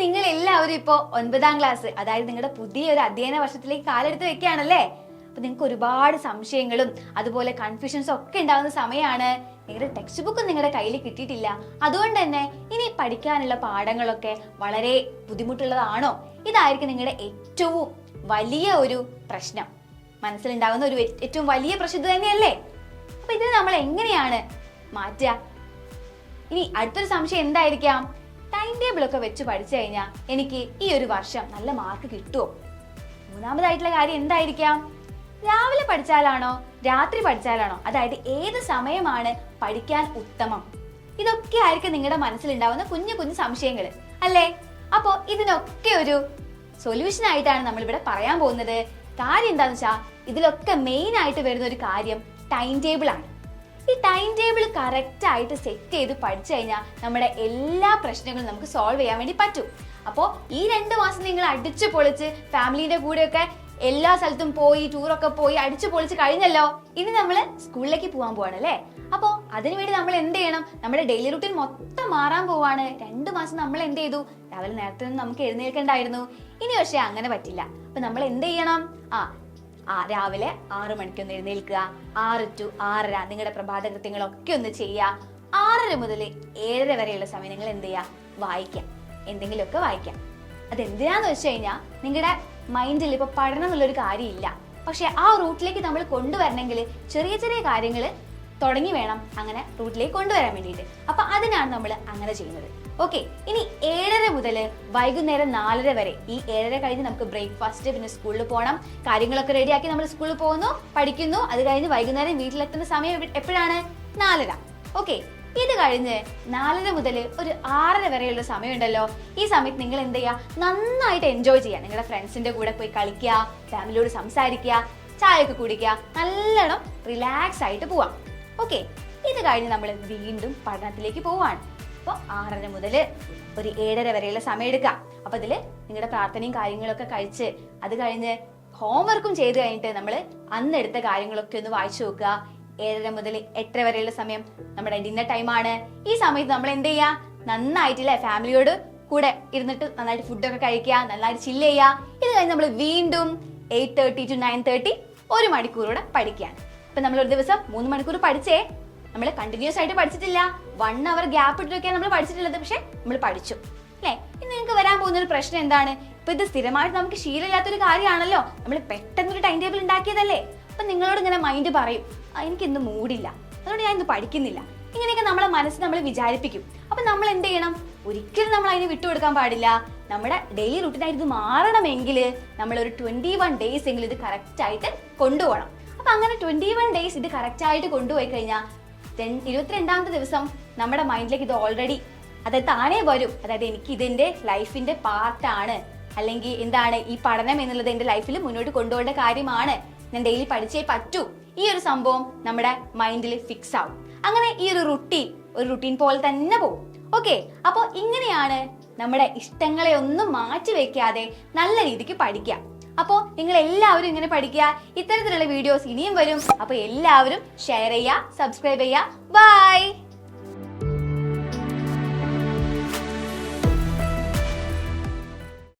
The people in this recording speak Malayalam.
നിങ്ങൾ എല്ലാവരും ഇപ്പോൾ 9ാം ക്ലാസ്, അതായത് നിങ്ങളുടെ പുതിയൊരു അധ്യയന വർഷത്തിലേക്ക് കാലെടുത്ത് വെക്കുകയാണല്ലേ. അപ്പൊ നിങ്ങൾക്ക് ഒരുപാട് സംശയങ്ങളും അതുപോലെ കൺഫ്യൂഷൻസും ഒക്കെ ഉണ്ടാകുന്ന സമയമാണ്. നിങ്ങളുടെ ടെക്സ്റ്റ് ബുക്ക് നിങ്ങളുടെ കയ്യിൽ കിട്ടിയിട്ടില്ല. അതുകൊണ്ട് തന്നെ ഇനി പഠിക്കാനുള്ള പാഠങ്ങളൊക്കെ വളരെ ബുദ്ധിമുട്ടുള്ളതാണോ? ഇതായിരിക്കും നിങ്ങളുടെ ഏറ്റവും വലിയ ഒരു പ്രശ്നം, മനസ്സിലുണ്ടാകുന്ന ഒരു ഏറ്റവും വലിയ പ്രശ്നം തന്നെയല്ലേ. അപ്പൊ ഇത് നമ്മൾ എങ്ങനെയാണ് മാറ്റുക? ഇനി അടുത്തൊരു സംശയം എന്തായിരിക്കാം, ടൈം ടേബിൾ ഒക്കെ വെച്ച് പഠിച്ചു കഴിഞ്ഞാൽ എനിക്ക് ഈ ഒരു വർഷം നല്ല മാർക്ക് കിട്ടുമോ? മൂന്നാമതായിട്ടുള്ള കാര്യം എന്തായിരിക്കാം, രാവിലെ പഠിച്ചാലാണോ രാത്രി പഠിച്ചാലാണോ, അതായത് ഏത് സമയമാണ് പഠിക്കാൻ ഉത്തമം? ഇതൊക്കെ ആയിരിക്കും നിങ്ങളുടെ മനസ്സിലുണ്ടാവുന്ന കുഞ്ഞു കുഞ്ഞു സംശയങ്ങൾ അല്ലേ. അപ്പോ ഇതിനൊക്കെ ഒരു സൊല്യൂഷൻ ആയിട്ടാണ് നമ്മൾ ഇവിടെ പറയാൻ പോകുന്നത്. കാര്യം എന്താണെന്ന് വെച്ചാൽ ഇതിലൊക്കെ മെയിൻ ആയിട്ട് വരുന്ന ഒരു കാര്യം ടൈം ടേബിൾ ആണ്. ഈ ടൈം ടേബിൾ കറക്റ്റ് ആയിട്ട് സെറ്റ് ചെയ്ത് പഠിച്ചു കഴിഞ്ഞാൽ നമ്മുടെ എല്ലാ പ്രശ്നങ്ങളും നമുക്ക് സോൾവ് ചെയ്യാൻ വേണ്ടി പറ്റും. അപ്പോൾ ഈ 2 മാസം നിങ്ങൾ അടിച്ചു പൊളിച്ച് ഫാമിലിയുടെ കൂടെയൊക്കെ എല്ലാ സ്ഥലത്തും പോയി ടൂറൊക്കെ പോയി അടിച്ചു പൊളിച്ച് കഴിഞ്ഞല്ലോ. ഇനി നമ്മൾ സ്കൂളിലേക്ക് പോകാൻ പോവാണ് അല്ലേ. അപ്പോൾ അതിനുവേണ്ടി നമ്മൾ എന്ത് ചെയ്യണം, നമ്മുടെ ഡെയിലി റുട്ടീൻ മൊത്തം മാറാൻ പോവാണ്. 2 മാസം നമ്മൾ എന്ത് ചെയ്തു, രാവിലെ നേരത്തെ നമുക്ക് എഴുന്നേൽക്കണ്ടായിരുന്നു. ഇനി പക്ഷെ അങ്ങനെ പറ്റില്ല. അപ്പൊ നമ്മൾ എന്ത് ചെയ്യണം, രാവിലെ 6 മണിക്കൊന്ന് എഴുന്നേൽക്കുക, 6 to 6:30 നിങ്ങളുടെ പ്രഭാത കൃത്യങ്ങളൊക്കെ ഒന്ന് ചെയ്യുക. 6:30 മുതൽ 7:30 വരെയുള്ള സമയം നിങ്ങൾ എന്ത് ചെയ്യുക, വായിക്കാം, എന്തെങ്കിലുമൊക്കെ വായിക്കാം. അതെന്തിനാന്ന് വെച്ച് കഴിഞ്ഞാൽ നിങ്ങളുടെ മൈൻഡിൽ ഇപ്പൊ പഠനം എന്നുള്ളൊരു കാര്യമില്ല, പക്ഷെ ആ റൂട്ടിലേക്ക് നമ്മൾ കൊണ്ടുവരണമെങ്കിൽ ചെറിയ ചെറിയ കാര്യങ്ങൾ തുടങ്ങി വേണം അങ്ങനെ റൂട്ടിലേക്ക് കൊണ്ടുവരാൻ വേണ്ടിയിട്ട്. അപ്പൊ അതിനാണ് നമ്മൾ അങ്ങനെ ചെയ്യുന്നത്. ഓക്കെ, ഇനി 7:30 മുതൽ വൈകുന്നേരം 4:30 വരെ, ഈ 7:30 കഴിഞ്ഞ് നമുക്ക് ബ്രേക്ക്ഫാസ്റ്റ്, പിന്നെ സ്കൂളിൽ പോകണം, കാര്യങ്ങളൊക്കെ റെഡിയാക്കി നമ്മൾ സ്കൂളിൽ പോകുന്നു, പഠിക്കുന്നു. അത് കഴിഞ്ഞ് വൈകുന്നേരം വീട്ടിലെത്തുന്ന സമയം എപ്പോഴാണ്, 4:30. ഓക്കെ, ഇത് കഴിഞ്ഞ് 4:30 മുതൽ ഒരു 6:30 വരെയുള്ള സമയം ഉണ്ടല്ലോ. ഈ സമയത്ത് നിങ്ങൾ എന്ത് ചെയ്യുക, നന്നായിട്ട് എൻജോയ് ചെയ്യുക. നിങ്ങളുടെ ഫ്രണ്ട്സിന്റെ കൂടെ പോയി കളിക്കുക, ഫാമിലിയോട് സംസാരിക്കുക, ചായയൊക്കെ കുടിക്കുക, നല്ലോണം റിലാക്സ് ആയിട്ട് പോവാം. ഓക്കെ, ഇത് കഴിഞ്ഞ് നമ്മൾ വീണ്ടും പഠനത്തിലേക്ക് പോവാണ്. അപ്പോൾ 6:30 മുതൽ ഒരു 7:30 വരെയുള്ള സമയം എടുക്കുക. അപ്പൊ ഇതില് നിങ്ങളുടെ പ്രാർത്ഥനയും കാര്യങ്ങളൊക്കെ കഴിച്ച് അത് കഴിഞ്ഞ് ഹോംവർക്കും ചെയ്ത് കഴിഞ്ഞിട്ട് നമ്മൾ അന്നെടുത്ത കാര്യങ്ങളൊക്കെ ഒന്ന് വായിച്ചു നോക്കുക. 7:30 മുതൽ 8:30 വരെയുള്ള സമയം നമ്മുടെ ഡിന്നർ ടൈമാണ്. ഈ സമയത്ത് നമ്മൾ എന്ത് ചെയ്യുക, നന്നായിട്ടില്ലേ ഫാമിലിയോട് കൂടെ ഇരുന്നിട്ട് നന്നായിട്ട് ഫുഡൊക്കെ കഴിക്കുക, നന്നായിട്ട് ചില്ല് ചെയ്യുക. ഇത് കഴിഞ്ഞ് നമ്മൾ വീണ്ടും 8:30 to 9:30 1 മണിക്കൂറൂടെ പഠിക്കുകയാണ്. ഇപ്പൊ നമ്മൾ ഒരു ദിവസം 3 മണിക്കൂർ പഠിച്ചേ, നമ്മൾ കണ്ടിന്യൂസ് ആയിട്ട് പഠിച്ചിട്ടില്ല, 1 hour ഗ്യാപ്പ് ഇട്ടൊക്കെയാണ് നമ്മൾ പഠിച്ചിട്ടുള്ളത്, പക്ഷെ നമ്മൾ പഠിച്ചു അല്ലേ. ഇനി നിങ്ങൾക്ക് വരാൻ പോകുന്ന ഒരു പ്രശ്നം എന്താണ്, ഇപ്പൊ ഇത് സ്ഥിരമായിട്ട് നമുക്ക് ശീലമില്ലാത്തൊരു കാര്യമാണല്ലോ, നമ്മൾ പെട്ടെന്നൊരു ടൈം ടേബിൾ ഉണ്ടാക്കിയതല്ലേ. അപ്പൊ നിങ്ങളോട് ഇങ്ങനെ മൈൻഡ് പറയും, എനിക്ക് ഇന്ന് മൂഡില്ല, അതുകൊണ്ട് ഞാൻ ഇന്ന് പഠിക്കുന്നില്ല, ഇങ്ങനെയൊക്കെ നമ്മളെ മനസ്സ് നമ്മൾ വിചാരിപ്പിക്കും. അപ്പൊ നമ്മൾ എന്ത് ചെയ്യണം, ഒരിക്കലും നമ്മൾ അതിന് വിട്ടുകൊടുക്കാൻ പാടില്ല. നമ്മുടെ ഡെയിലി റുട്ടീനായിട്ട് ഇത് മാറണമെങ്കിൽ നമ്മൾ ഒരു 21 days എങ്കിലും ഇത് കറക്റ്റ് ആയിട്ട് കൊണ്ടുപോകണം. അപ്പൊ അങ്ങനെ 21 days ഇത് കറക്റ്റ് ആയിട്ട് കൊണ്ടുപോയി കഴിഞ്ഞാൽ 22ാമത്തെ ദിവസം നമ്മുടെ മൈൻഡിലേക്ക് ഇത് ഓൾറെഡി അതായത് താനേ വരും. അതായത് എനിക്ക് ഇതിന്റെ ലൈഫിന്റെ പാർട്ടാണ്, അല്ലെങ്കിൽ എന്താണ് ഈ പഠനം എന്നുള്ളത് എന്റെ ലൈഫിൽ മുന്നോട്ട് കൊണ്ടുപോകേണ്ട കാര്യമാണ്, ഞാൻ ഡെയിലി പഠിച്ചേ പറ്റൂ. ഈ ഒരു സംഭവം നമ്മുടെ മൈൻഡിൽ ഫിക്സ് ആവും. അങ്ങനെ ഈ ഒരു റുട്ടീൻ പോലെ തന്നെ പോകും. ഓക്കെ, അപ്പോൾ ഇങ്ങനെയാണ് നമ്മുടെ ഇഷ്ടങ്ങളെ ഒന്നും മാറ്റി വെക്കാതെ നല്ല രീതിക്ക് പഠിക്കുക. അപ്പോൾ നിങ്ങൾ എല്ലാവരും ഇങ്ങനെ പഠിക്കുക. ഇത്തരത്തിലുള്ള വീഡിയോസ് ഇനിയും വരും. അപ്പോൾ എല്ലാവരും ഷെയർ ചെയ്യുക, സബ്സ്ക്രൈബ് ചെയ്യുക. ബൈ.